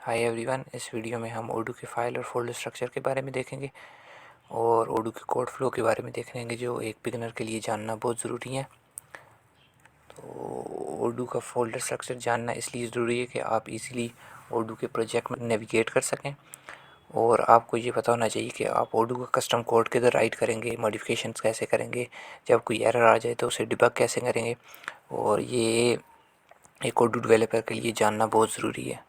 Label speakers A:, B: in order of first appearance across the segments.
A: Hi everyone, इस video में हम ओडू के फाइल और फोल्डर स्ट्रक्चर के बारे में देखेंगे और ओडू के कोड फ्लो के बारे में देखेंगे जो एक बिगिनर के लिए जानना बहुत ज़रूरी है। तो ओडू का फोल्डर स्ट्रक्चर जानना इसलिए ज़रूरी है कि आप इजीली ओडू के प्रोजेक्ट में नेविगेट कर सकें और आपको ये पता होना चाहिए कि आप ओडू का कस्टम कोड किधर राइट करेंगे, मॉडिफिकेशंस कैसे करेंगे, जब कोई एरर आ जाए तो उसे डिबग कैसे करेंगे। और ये एक ओडू डेवलपर के लिए जानना बहुत ज़रूरी है।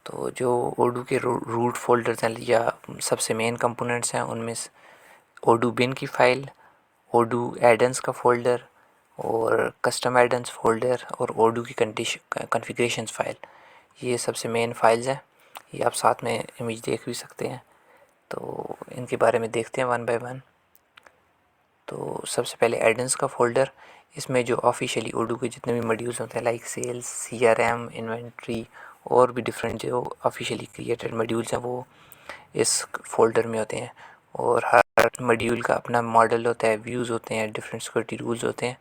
A: तो जो ओडू के रूट फोल्डर्स हैं या सबसे मेन कंपोनेंट्स हैं, उनमें ओडू बिन की फ़ाइल, ओडू एडन्स का फ़ोल्डर और कस्टम एडन्स फ़ोल्डर और ओडू की कॉन्फ़िगरेशंस फ़ाइल, ये सबसे मेन फाइल्स हैं। ये आप साथ में इमेज देख भी सकते हैं। तो इनके बारे में देखते हैं वन बाय वन। तो सबसे पहले एडन्स का फ़ोल्डर, इसमें जो ऑफिशियली ओडू के जितने भी मॉड्यूल्स होते हैं लाइक सेल्स, सीआरएम, इन्वेंट्री और भी डिफरेंट जो ऑफिशियली क्रिएटेड मॉड्यूल्स हैं वो इस फोल्डर में होते हैं। और हर मॉड्यूल का अपना मॉडल होता है, व्यूज़ होते हैं, डिफरेंट सिक्योरिटी रूल्स होते हैं।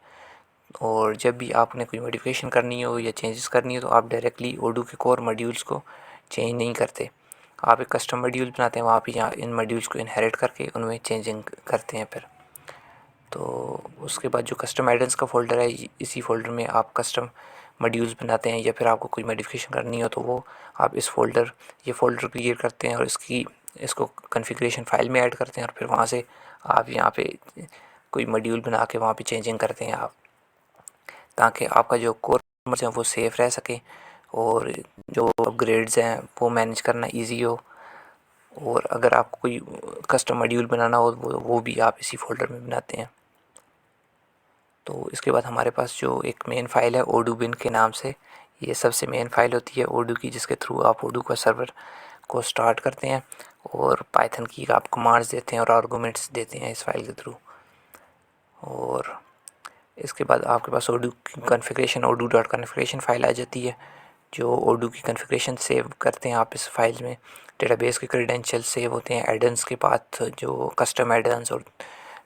A: और जब भी आपने कोई मॉडिफिकेशन करनी हो या चेंजेस करनी हो तो आप डायरेक्टली ओडू के कोर मॉड्यूल्स को चेंज नहीं करते। आप एक कस्टम मॉड्यूल बनाते हैं, वहाँ पे यहाँ इन मॉड्यूल्स को इनहेरिट करके उनमें चेंजिंग करते हैं फिर। तो उसके बाद जो कस्टम एडन्स का फ़ोल्डर है, इसी फोल्डर में आप कस्टम मॉड्यूल्स बनाते हैं या फिर आपको कोई मॉडिफिकेशन करनी हो तो वो आप ये फ़ोल्डर क्रिएट करते हैं और इसको कॉन्फ़िगरेशन फ़ाइल में ऐड करते हैं और फिर वहाँ से आप यहाँ पे कोई मॉड्यूल बना के वहाँ पे चेंजिंग करते हैं आप, ताकि आपका जो कोर है वो सेफ़ रह सके और जो अपग्रेड्स हैं वो मैनेज करना ईजी हो। और अगर आपको कोई कस्टम मॉड्यूल बनाना हो वो भी आप इसी फोल्डर में बनाते हैं। तो इसके बाद हमारे पास जो एक मेन फ़ाइल है ओडू बिन के नाम से, ये सबसे मेन फ़ाइल होती है ओडू की, जिसके थ्रू आप ओडू का सर्वर को स्टार्ट करते हैं और पाइथन की आप कमांड्स देते हैं और आर्गूमेंट्स देते हैं इस फाइल के थ्रू। और इसके बाद आपके पास ओडू की कॉन्फ़िगरेशन ओडू डॉट कॉन्फ़िगरेशन फ़ाइल आ जाती है, जो ओडू की कॉन्फ़िगरेशन सेव करते हैं आप इस फाइल में। डेटाबेस के क्रेडेंशियल सेव होते हैं, एडन्स के पाथ, जो कस्टम एडन्स और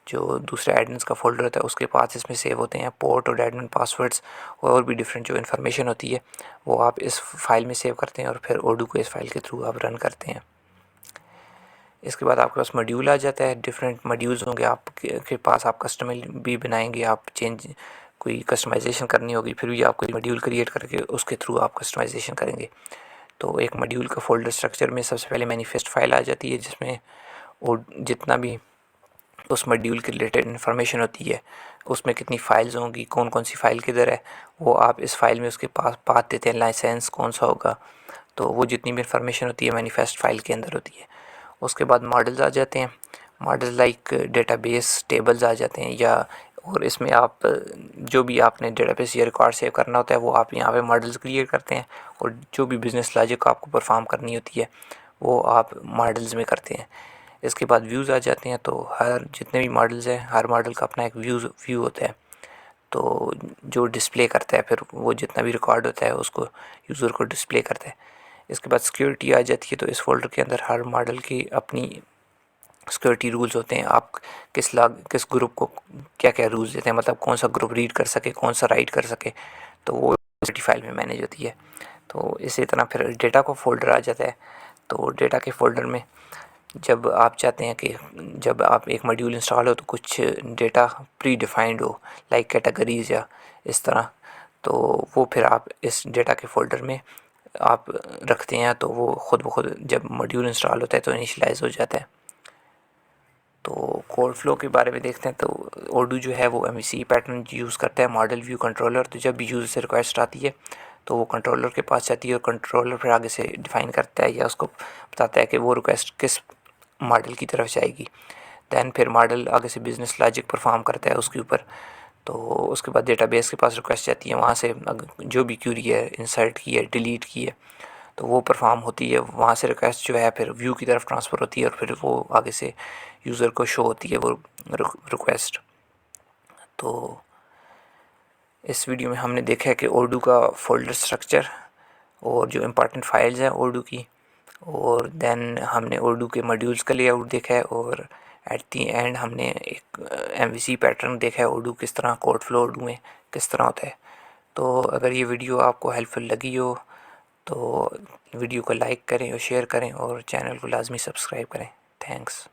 A: जो दूसरा एडमिन्स का फ़ोल्डर होता है उसके पास इसमें सेव होते हैं, पोर्ट और एडमिन पासवर्ड्स और भी डिफरेंट जो इन्फॉर्मेशन होती है वो आप इस फाइल में सेव करते हैं और फिर ओडू को इस फाइल के थ्रू आप रन करते हैं। इसके बाद आपके पास मॉड्यूल आ जाता है, डिफरेंट मॉड्यूल्स होंगे आपके पास, आप कस्टम भी बनाएंगे, आप कोई कस्टमाइजेशन करनी होगी फिर भी आप कोई मॉड्यूल क्रिएट करके उसके थ्रू आप कस्टमाइजेशन करेंगे। तो एक मॉड्यूल का फोल्डर स्ट्रक्चर में सबसे पहले मैनिफेस्ट फाइल आ जाती है, जिसमें जितना भी उस मॉड्यूल के रिलेटेड इन्फॉर्मेशन होती है, उसमें कितनी फ़ाइल्स होंगी, कौन कौन सी फ़ाइल किधर है, वो आप इस फाइल में उसके पास पाथ देते हैं, लाइसेंस कौन सा होगा। तो वो जितनी भी इन्फॉर्मेशन होती है मैनिफेस्ट फाइल के अंदर होती है। उसके बाद मॉडल्स आ जाते हैं, मॉडल लाइक डेटाबेस टेबल्स आ जाते हैं, या और इसमें आप जो भी आपने डेटाबेस या रिकॉर्ड सेव करना होता है वो आप यहाँ पे मॉडल्स क्रिएट करते हैं और जो भी बिज़नेस लॉजिक आपको परफॉर्म करनी होती है वो आप मॉडल्स में करते हैं। इसके बाद व्यूज़ आ जाते हैं, तो हर जितने भी मॉडल्स हैं हर मॉडल का अपना एक व्यू होता है, तो जो डिस्प्ले करता है फिर वो जितना भी रिकॉर्ड होता है उसको यूज़र को डिस्प्ले करता है। इसके बाद सिक्योरिटी आ जाती है, तो इस फोल्डर के अंदर हर मॉडल की अपनी सिक्योरिटी रूल्स होते हैं। आप किस ग्रुप को क्या क्या रूल्स देते हैं, मतलब कौन सा ग्रुप रीड कर सके, कौन सा राइट कर सके, तो वो सिक्योरिटी फाइल में मैनेज होती है। तो इसी तरह फिर डेटा का फोल्डर आ जाता है। तो डेटा के फोल्डर में जब आप चाहते हैं कि जब आप एक मॉड्यूल इंस्टॉल हो तो कुछ डेटा प्री डिफाइंड हो लाइक कैटेगरीज या इस तरह, तो वो फिर आप इस डेटा के फोल्डर में आप रखते हैं, तो वो ख़ुद ब खुद जब मॉड्यूल इंस्टॉल होता है तो इनिशियलाइज़ हो जाता है। तो कोड फ्लो के बारे में देखते हैं। तो ओडू जो है वो एमवीसी पैटर्न यूज़ करता है, मॉडल व्यू कंट्रोलर। तो जब भी यूज़र से रिक्वेस्ट आती है तो वो कंट्रोलर के पास जाती है और कंट्रोलर फिर आगे से डिफ़ाइन करता है या उसको बताता है कि वो रिक्वेस्ट किस मॉडल की तरफ जाएगी। दैन फिर मॉडल आगे से बिज़नेस लॉजिक परफॉर्म करता है उसके ऊपर। तो उसके बाद डेटाबेस के पास रिक्वेस्ट जाती है, वहाँ से जो भी क्यूरी है, इंसर्ट की है, डिलीट की है, तो वो परफॉर्म होती है। वहाँ से रिक्वेस्ट जो है फिर व्यू की तरफ ट्रांसफ़र होती है और फिर वो आगे से यूज़र को शो होती है वो रिक्वेस्ट। तो इस वीडियो में हमने देखा है कि ओडू का फोल्डर स्ट्रक्चर और जो इम्पोर्टेंट फाइल्स हैं ओडू की, और देन हमने ओडू के मॉड्यूल्स का लेआउट देखा है, और एट दी एंड हमने एक एमवीसी पैटर्न देखा है ओडू किस तरह, कोड फ्लो ओडू में किस तरह होता है। तो अगर ये वीडियो आपको हेल्पफुल लगी हो तो वीडियो को लाइक करें और शेयर करें और चैनल को लाजमी सब्सक्राइब करें। थैंक्स।